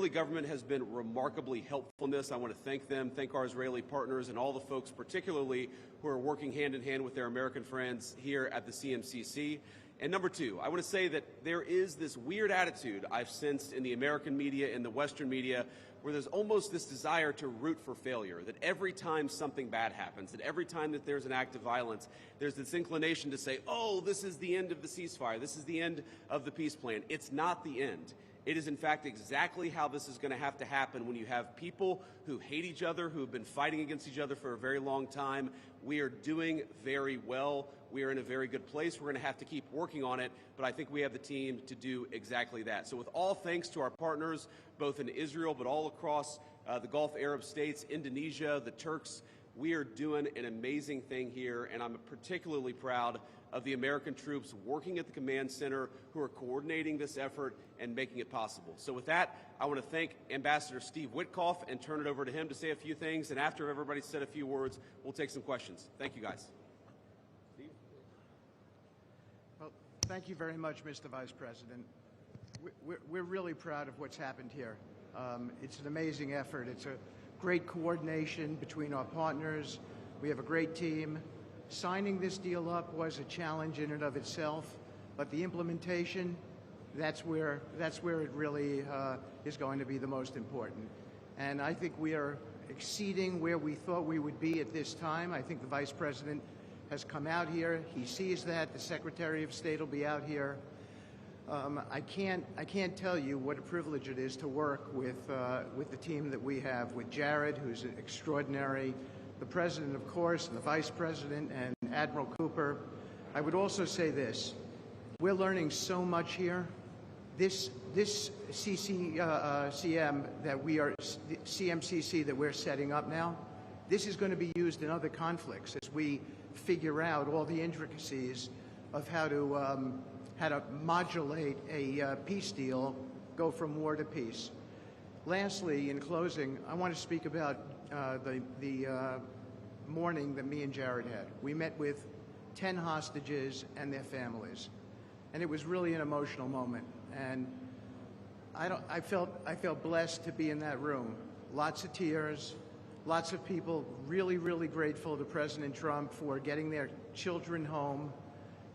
Israeli government has been remarkably helpful in this. I want to thank them, thank our Israeli partners, and all the folks particularly who are working hand in hand with their American friends here at the CMCC. And number two, I want to say that there is this weird attitude I've sensed in the American media and the Western media where there's almost this desire to root for failure, that every time something bad happens, that every time that there's an act of violence, there's this inclination to say, oh, this is the end of the ceasefire, this is the end of the peace plan. It's not the end. It is, in fact, exactly how this is going to have to happen when you have people who hate each other, who have been fighting against each other for a very long time. We are doing very well. We are in a very good place. We're going to have to keep working on it, but I think we have the team to do exactly that. So with all thanks to our partners, both in Israel but all across the Gulf Arab states, Indonesia, the Turks, we are doing an amazing thing here, and I'm particularly proud of the American troops working at the command center who are coordinating this effort and making it possible. So with that, I want to thank Ambassador Steve Witkoff and turn it over to him to say a few things, and after everybody's said a few words, we'll take some questions. Thank you, guys. Steve? Well, thank you very much, Mr. Vice President. We're really proud of what's happened here. It's an amazing effort. It's a great coordination between our partners. We have a great team. Signing this deal up was a challenge in and of itself, but the implementation, that's where it really is going to be the most important. And I think we are exceeding where we thought we would be at this time. I think the Vice President has come out here. He sees that. The Secretary of State will be out here. I can't tell you what a privilege it is to work with the team that we have, with Jared, who's extraordinary, the President, of course, and the Vice President, and Admiral Cooper. I would also say this. We're learning so much here. This CMCC that we're setting up now, this is going to be used in other conflicts as we figure out all the intricacies of how to modulate a peace deal, go from war to peace. Lastly, in closing, I want to speak about the morning that me and Jared had. We met with 10 hostages and their families, and it was really an emotional moment. And I felt blessed to be in that room. Lots of tears, lots of people really, really grateful to President Trump for getting their children home,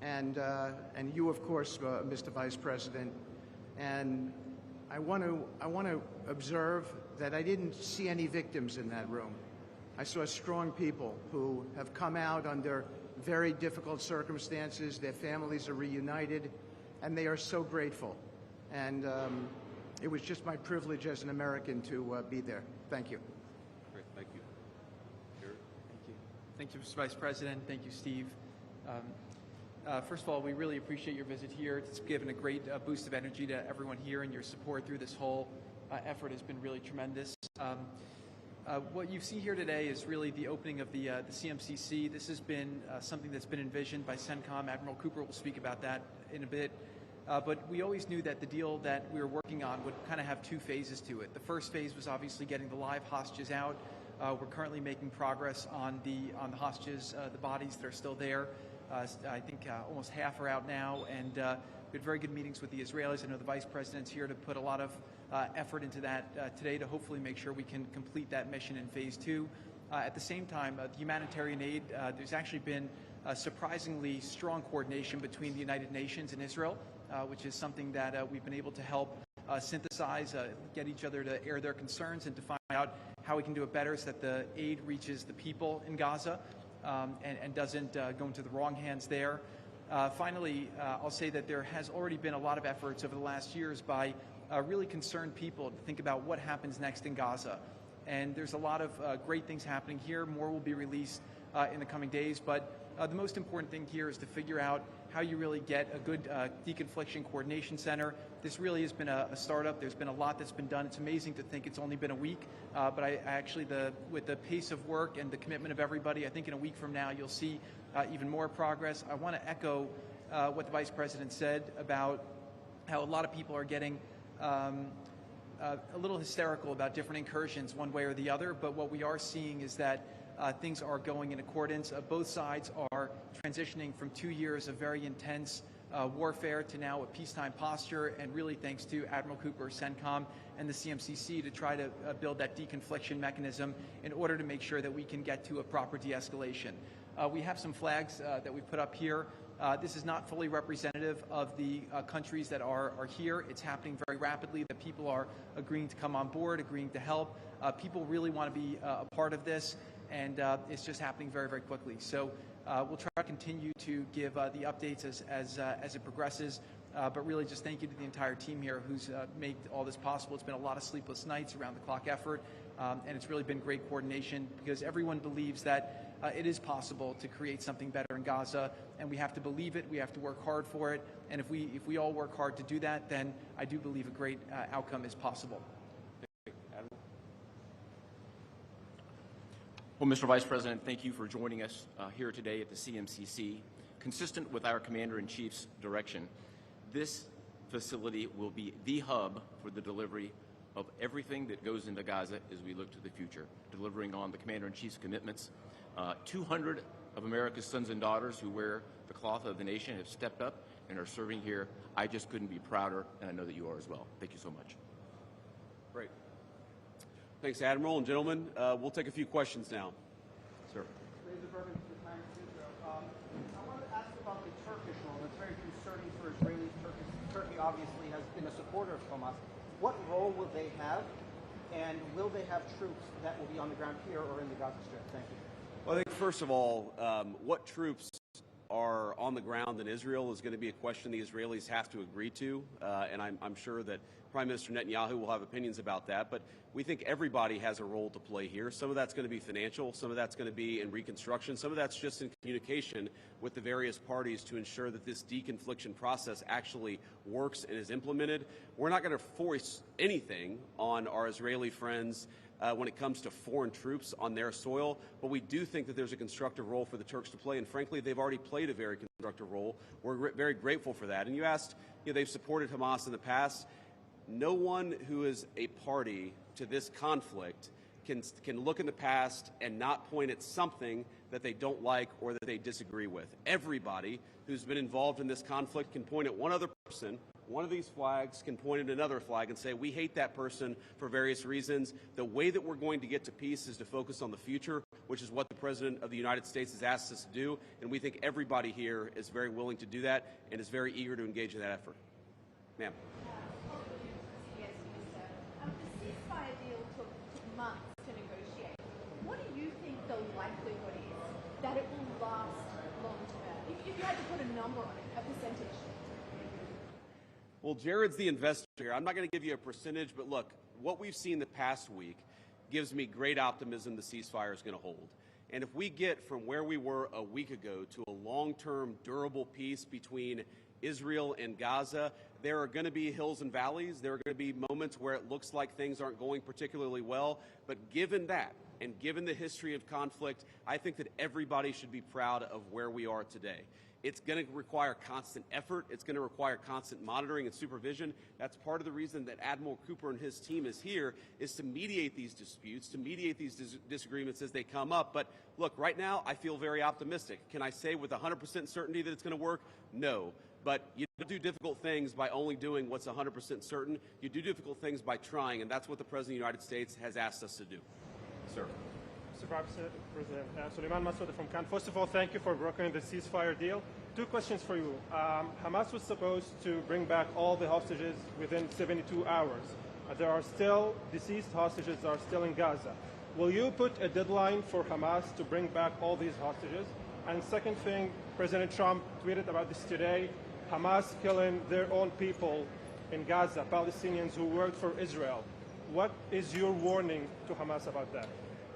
and you, of course, Mr. Vice President. And I want to observe that I didn't see any victims in that room. I saw strong people who have come out under very difficult circumstances. Their families are reunited, and they are so grateful. And it was just my privilege as an American to be there. Thank you. Great, thank you. Jared? Thank you. Thank you, Mr. Vice President. Thank you, Steve. First of all, we really appreciate your visit here. It's given a great boost of energy to everyone here, and your support through this whole effort has been really tremendous. What you see here today is really the opening of the CMCC. This has been something that's been envisioned by CENTCOM. Admiral Cooper will speak about that in a bit. But we always knew that the deal that we were working on would kind of have two phases to it. The first phase was obviously getting the live hostages out. We're currently making progress on the hostages, the bodies that are still there. I think almost half are out now, and we had very good meetings with the Israelis. I know the Vice President's here to put a lot of effort into that today to hopefully make sure we can complete that mission in phase two. At the same time, the humanitarian aid, there's actually been surprisingly strong coordination between the United Nations and Israel, which is something that we've been able to help synthesize, get each other to air their concerns and to find out how we can do it better so that the aid reaches the people in Gaza and doesn't go into the wrong hands there. Finally, I'll say that there has already been a lot of efforts over the last years by really concerned people to think about what happens next in Gaza. And there's a lot of great things happening here. More will be released in the coming days. But the most important thing here is to figure out how you really get a good deconfliction coordination center. This really has been a startup. There's been a lot that's been done. It's amazing to think it's only been a week. But I actually, with the pace of work and the commitment of everybody, I think in a week from now you'll see even more progress. I want to echo what the Vice President said about how a lot of people are getting a little hysterical about different incursions one way or the other, but what we are seeing is that things are going in accordance. Both sides are transitioning from 2 years of very intense warfare to now a peacetime posture, and really thanks to Admiral Cooper, CENTCOM, and the CMCC to try to build that deconfliction mechanism in order to make sure that we can get to a proper de-escalation. We have some flags that we put up here. This is not fully representative of the countries that are here. It's happening very rapidly. The people are agreeing to come on board, agreeing to help. People really want to be a part of this, and it's just happening very, very quickly. So we'll try to continue to give the updates as it progresses. But really just thank you to the entire team here who's made all this possible. It's been a lot of sleepless nights, around the clock effort, and it's really been great coordination because everyone believes that it is possible to create something better in Gaza, and we have to believe it, we have to work hard for it, and if we all work hard to do that, then I do believe a great outcome is possible. Well, Mr. Vice President, thank you for joining us here today at the CMCC. Consistent with our Commander-in-Chief's direction, this facility will be the hub for the delivery of everything that goes into Gaza as we look to the future, delivering on the Commander-in-Chief's commitments. 200 of America's sons and daughters who wear the cloth of the nation have stepped up and are serving here. I just couldn't be prouder, and I know that you are as well. Thank you so much. Great. Thanks, Admiral and gentlemen. We'll take a few questions now. Sir. I wanted to ask about the Turkish role. It's very concerning for Israelis. Turkey obviously has been a supporter of Hamas. What role will they have, and will they have troops that will be on the ground here or in the Gaza Strip? Thank you. Well, I think, first of all, what troops are on the ground in Israel is going to be a question the Israelis have to agree to, and I'm sure that Prime Minister Netanyahu will have opinions about that, but we think everybody has a role to play here. Some of that's going to be financial, some of that's going to be in reconstruction, some of that's just in communication with the various parties to ensure that this deconfliction process actually works and is implemented. We're not going to force anything on our Israeli friends when it comes to foreign troops on their soil, but we do think that there's a constructive role for the Turks to play, and frankly, they've already played a very constructive role. We're very grateful for that. And you asked, they've supported Hamas in the past. No one who is a party to this conflict can look in the past and not point at something that they don't like or that they disagree with. Everybody who's been involved in this conflict can point at one other person. One of these flags can point at another flag and say, we hate that person for various reasons. The way that we're going to get to peace is to focus on the future, which is what the President of the United States has asked us to do. And we think everybody here is very willing to do that and is very eager to engage in that effort. Ma'am. The ceasefire deal took months to negotiate. What do you think the likelihood is that it will last long term? If you had to put a number on it, a percentage. Well, Jared's the investor here. I'm not going to give you a percentage, but look, what we've seen the past week gives me great optimism the ceasefire is going to hold. And if we get from where we were a week ago to a long-term, durable peace between Israel and Gaza, there are going to be hills and valleys. There are going to be moments where it looks like things aren't going particularly well. But given that, and given the history of conflict, I think that everybody should be proud of where we are today. It's going to require constant effort. It's going to require constant monitoring and supervision. That's part of the reason that Admiral Cooper and his team is here, is to mediate these disputes, to mediate these disagreements as they come up. But look, right now, I feel very optimistic. Can I say with 100% certainty that it's going to work? No. But you don't do difficult things by only doing what's 100% certain. You do difficult things by trying, and that's what the President of the United States has asked us to do. Sir. Mr. President, Suleiman Massoud from Cannes. First of all, thank you for brokering the ceasefire deal. Two questions for you. Hamas was supposed to bring back all the hostages within 72 hours. There are still deceased hostages that are still in Gaza. Will you put a deadline for Hamas to bring back all these hostages? And second thing, President Trump tweeted about this today, Hamas killing their own people in Gaza, Palestinians who worked for Israel. What is your warning to Hamas about that?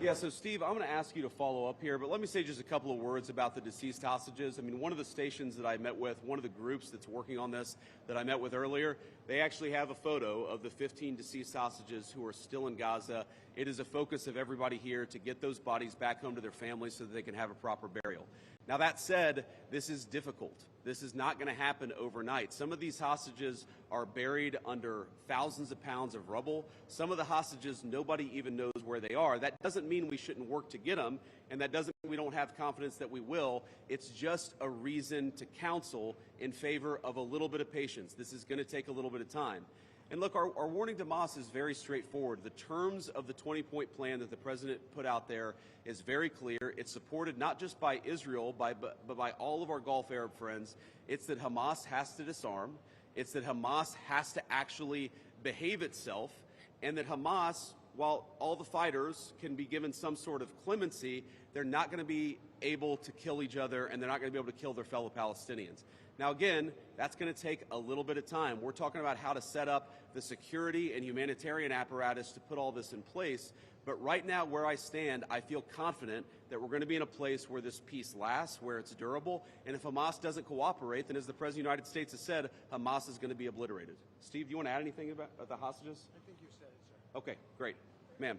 Yeah, so Steve, I'm going to ask you to follow up here, but let me say just a couple of words about the deceased hostages. I mean, one of the stations that I met with, one of the groups that's working on this that I met with earlier, they actually have a photo of the 15 deceased hostages who are still in Gaza. It is a focus of everybody here to get those bodies back home to their families so that they can have a proper burial. Now, that said, this is difficult. This is not going to happen overnight. Some of these hostages are buried under thousands of pounds of rubble. Some of the hostages, nobody even knows resources where they are. That doesn't mean we shouldn't work to get them, and that doesn't mean we don't have confidence that we will. It's just a reason to counsel in favor of a little bit of patience. This is going to take a little bit of time. And look, our warning to Hamas is very straightforward. The terms of the 20-point plan that the president put out there is very clear. It's supported not just by Israel, but by all of our Gulf Arab friends. It's that Hamas has to disarm. It's that Hamas has to actually behave itself, and that Hamas, while all the fighters can be given some sort of clemency, they're not going to be able to kill each other, and they're not going to be able to kill their fellow Palestinians. Now, again, that's going to take a little bit of time. We're talking about how to set up the security and humanitarian apparatus to put all this in place. But right now, where I stand, I feel confident that we're going to be in a place where this peace lasts, where it's durable. And if Hamas doesn't cooperate, then as the President of the United States has said, Hamas is going to be obliterated. Steve, do you want to add anything about the hostages? I think you said it, sir. Okay, great. Ma'am.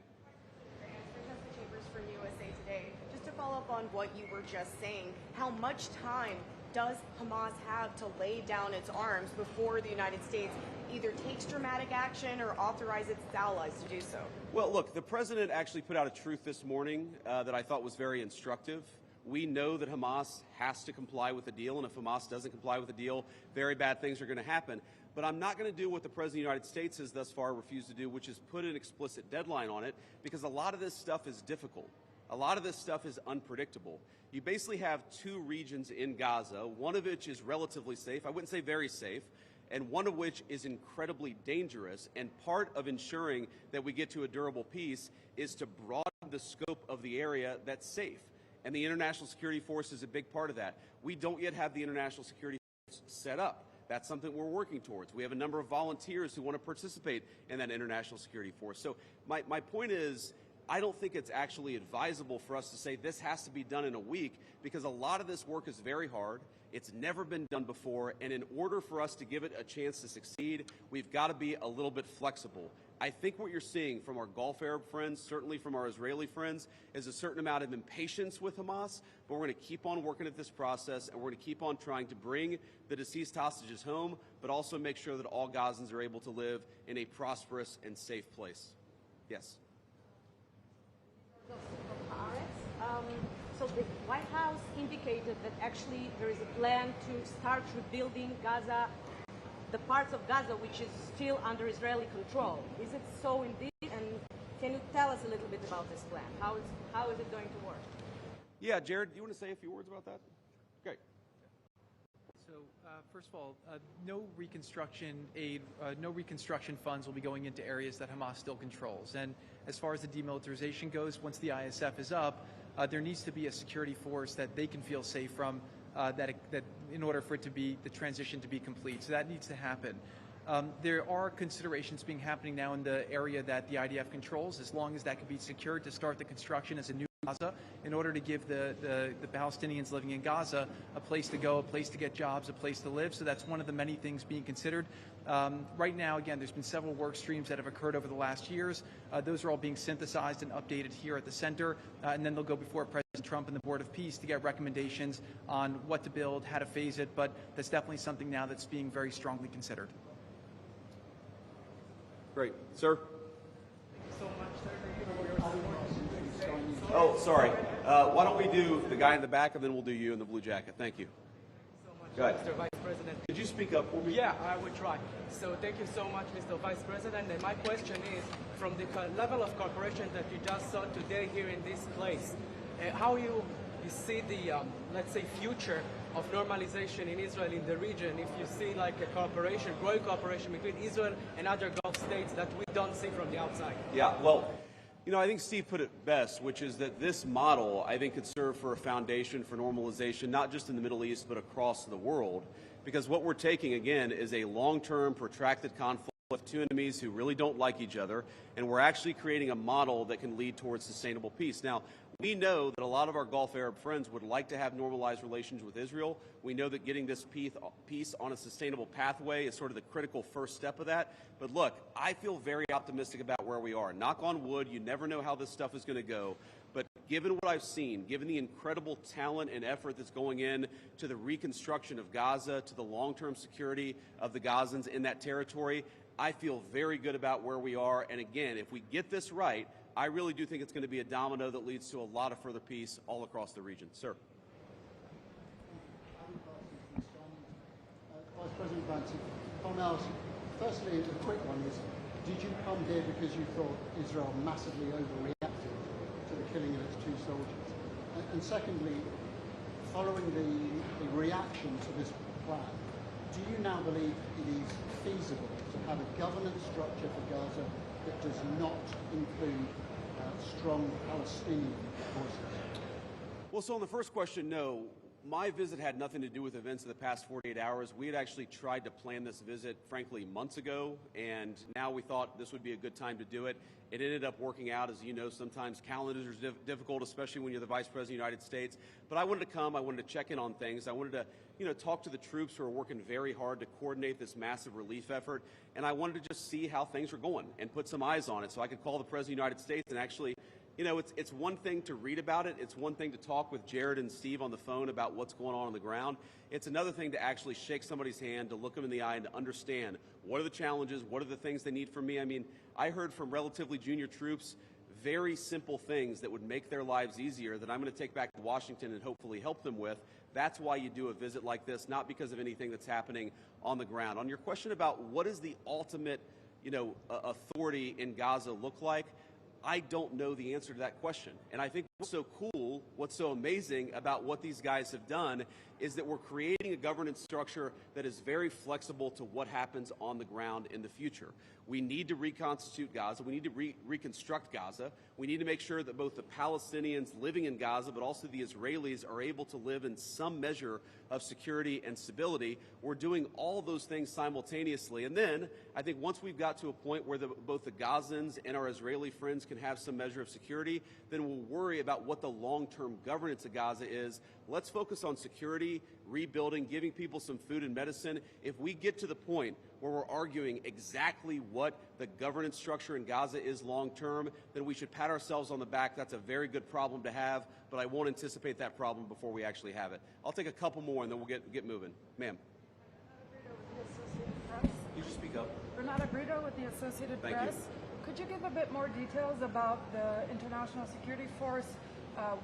From USA Today. Just to follow up on what you were just saying, how much time does Hamas have to lay down its arms before the United States either takes dramatic action or authorizes its allies to do so? Well, look, the president actually put out a truth this morning that I thought was very instructive. We know that Hamas has to comply with the deal, and if Hamas doesn't comply with the deal, very bad things are going to happen. But I'm not going to do what the President of the United States has thus far refused to do, which is put an explicit deadline on it, because a lot of this stuff is difficult. A lot of this stuff is unpredictable. You basically have two regions in Gaza, one of which is relatively safe, I wouldn't say very safe, and one of which is incredibly dangerous. And part of ensuring that we get to a durable peace is to broaden the scope of the area that's safe. And the International Security Force is a big part of that. We don't yet have the International Security Force set up. That's something we're working towards. We have a number of volunteers who want to participate in that International Security Force. So my point is, I don't think it's actually advisable for us to say this has to be done in a week, because a lot of this work is very hard. It's never been done before, and in order for us to give it a chance to succeed, we've got to be a little bit flexible. I think what you're seeing from our Gulf Arab friends, certainly from our Israeli friends, is a certain amount of impatience with Hamas, but we're going to keep on working at this process, and we're going to keep on trying to bring the deceased hostages home, but also make sure that all Gazans are able to live in a prosperous and safe place. Yes? So the White House indicated that actually there is a plan to start rebuilding Gaza, the parts of Gaza which is still under Israeli control. Is it so indeed? And can you tell us a little bit about this plan? How is it going to work? Yeah, Jared, you want to say a few words about that? Great. So, first of all, no reconstruction aid, no reconstruction funds will be going into areas that Hamas still controls. And as far as the demilitarization goes, once the ISF is up, there needs to be a security force that they can feel safe from, that in order for it to be the transition to be complete. So that needs to happen. There are considerations happening now in the area that the IDF controls, as long as that can be secured to start the construction as a new Gaza, in order to give the Palestinians living in Gaza a place to go, a place to get jobs, a place to live. So that's one of the many things being considered. Right now, again, there's been several work streams that have occurred over the last years. Those are all being synthesized and updated here at the center, and then they'll go before President Trump and the Board of Peace to get recommendations on what to build, how to phase it, but that's definitely something now that's being very strongly considered. Great. Sir? Thank you so much, sir. Thank you for your support. Oh, sorry. Why don't we do the guy in the back, and then we'll do you in the blue jacket. Thank you. Go ahead. Mr. Vice President. Could you speak up for me? Yeah, I will try. So thank you so much, Mr. Vice President. And my question is, from the level of cooperation that you just saw today here in this place, how you see the, let's say, future of normalization in Israel in the region, if you see like a cooperation, growing cooperation between Israel and other Gulf states that we don't see from the outside? Yeah, well, you know, I think Steve put it best, which is that this model, I think, could serve for a foundation for normalization, not just in the Middle East, but across the world. Because what we're taking, again, is a long-term, protracted conflict with two enemies who really don't like each other, and we're actually creating a model that can lead towards sustainable peace. Now, we know that a lot of our Gulf Arab friends would like to have normalized relations with Israel. We know that getting this peace on a sustainable pathway is sort of the critical first step of that. But look, I feel very optimistic about where we are. Knock on wood, you never know how this stuff is going to go. But given what I've seen, given the incredible talent and effort that's going in to the reconstruction of Gaza, to the long-term security of the Gazans in that territory, I feel very good about where we are. And again, if we get this right, I really do think it's going to be a domino that leads to a lot of further peace all across the region. Sir. Vice President Vance, I want to ask, firstly, a quick one is, did you come here because you thought Israel massively overreacted to the killing of its 2 soldiers? And secondly, following the reaction to this plan, do you now believe it is feasible to have a governance structure for Gaza that does not include strong Palestinian voices? Well, so on the first question, no. My visit had nothing to do with events of the past 48 hours. We had actually tried to plan this visit, frankly, months ago, and now we thought this would be a good time to do it. It ended up working out. As you know, sometimes calendars are difficult, especially when you're the Vice President of the United States. But I wanted to come. I wanted to check in on things. I wanted to, talk to the troops who are working very hard to coordinate this massive relief effort. And I wanted to just see how things were going and put some eyes on it so I could call the President of the United States and actually, it's one thing to read about it. It's one thing to talk with Jared and Steve on the phone about what's going on the ground. It's another thing to actually shake somebody's hand, to look them in the eye and to understand what are the challenges, what are the things they need from me. I mean, I heard from relatively junior troops very simple things that would make their lives easier that I'm going to take back to Washington and hopefully help them with. That's why you do a visit like this, not because of anything that's happening on the ground. On your question about what is the ultimate, authority in Gaza look like, I don't know the answer to that question. And I think what's so cool, what's so amazing about what these guys have done is that we're creating a governance structure that is very flexible to what happens on the ground in the future. We need to reconstitute Gaza. We need to reconstruct Gaza. We need to make sure that both the Palestinians living in Gaza, but also the Israelis, are able to live in some measure of security and stability. We're doing all those things simultaneously. And then I think once we've got to a point where both the Gazans and our Israeli friends can have some measure of security, then we'll worry about what the long-term governance of Gaza is. Let's focus on security, rebuilding, giving people some food and medicine. If we get to the point where we're arguing exactly what the governance structure in Gaza is long-term, then we should pat ourselves on the back. That's a very good problem to have, but I won't anticipate that problem before we actually have it. I'll take a couple more and then we'll get moving. Ma'am. You should speak up. Renata Brito with the Associated Thank Press. you. Could you give a bit more details about the International Security Force?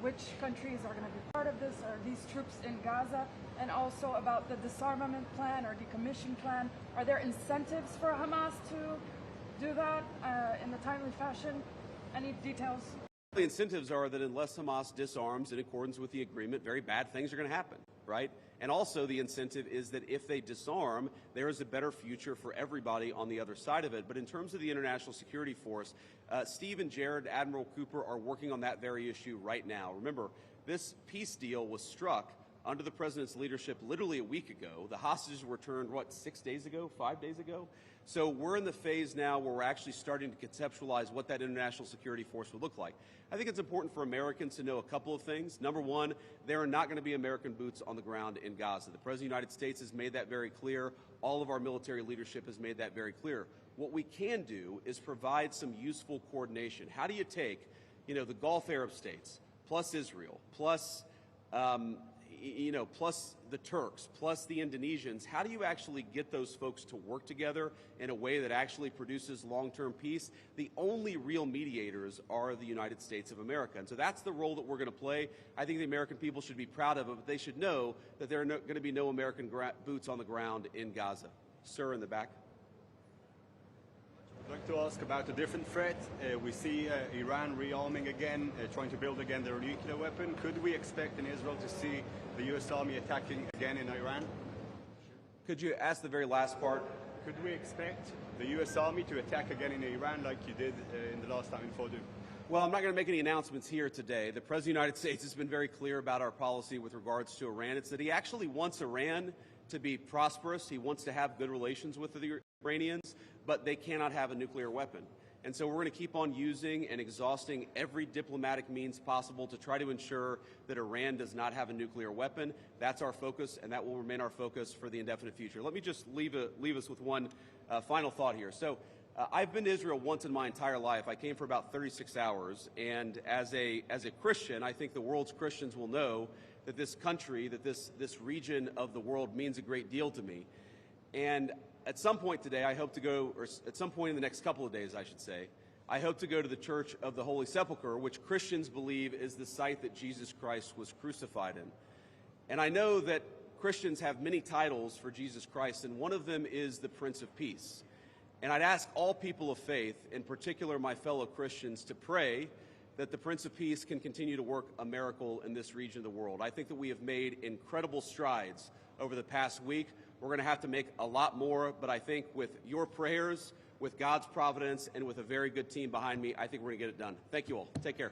Which countries are going to be part of this? Are these troops in Gaza? And also about the disarmament plan or decommission plan. Are there incentives for Hamas to do that in a timely fashion? Any details? The incentives are that unless Hamas disarms in accordance with the agreement, very bad things are going to happen, right? And also the incentive is that if they disarm, there is a better future for everybody on the other side of it. But in terms of the International Security Force, Steve and Jared, Admiral Cooper, are working on that very issue right now. Remember, this peace deal was struck under the president's leadership literally a week ago. The hostages were returned, 6 days ago, 5 days ago? So we're in the phase now where we're actually starting to conceptualize what that international security force would look like. I think it's important for Americans to know a couple of things. Number one, there are not going to be American boots on the ground in Gaza. The President of the United States has made that very clear. All of our military leadership has made that very clear. What we can do is provide some useful coordination. How do you take, the Gulf Arab states, plus Israel, plus plus the Turks, plus the Indonesians, how do you actually get those folks to work together in a way that actually produces long-term peace? The only real mediators are the United States of America. And so that's the role that we're going to play. I think the American people should be proud of it, but they should know that there are going to be no American boots on the ground in Gaza. Sir, in the back. I'd like to ask about a different threat. We see Iran rearming again, trying to build again their nuclear weapon. Could we expect in Israel to see the U.S. Army attacking again in Iran? Could you ask the very last part? Could we expect the U.S. Army to attack again in Iran like you did in the last time in Fordow? Well, I'm not going to make any announcements here today. The President of the United States has been very clear about our policy with regards to Iran. It's that he actually wants Iran to be prosperous. He wants to have good relations with the Iranians, but they cannot have a nuclear weapon. And so we're going to keep on using and exhausting every diplomatic means possible to try to ensure that Iran does not have a nuclear weapon. That's our focus, and that will remain our focus for the indefinite future. Let me just leave us with one final thought here. So I've been to Israel once in my entire life. I came for about 36 hours, and as a Christian, I think the world's Christians will know that this country, that this region of the world means a great deal to me. And At some point today, I hope to go, or at some point in the next couple of days, I should say, I hope to go to the Church of the Holy Sepulchre, which Christians believe is the site that Jesus Christ was crucified in. And I know that Christians have many titles for Jesus Christ, and one of them is the Prince of Peace. And I'd ask all people of faith, in particular my fellow Christians, to pray that the Prince of Peace can continue to work a miracle in this region of the world. I think that we have made incredible strides over the past week. We're going to have to make a lot more, but I think with your prayers, with God's providence, and with a very good team behind me, I think we're going to get it done. Thank you all. Take care.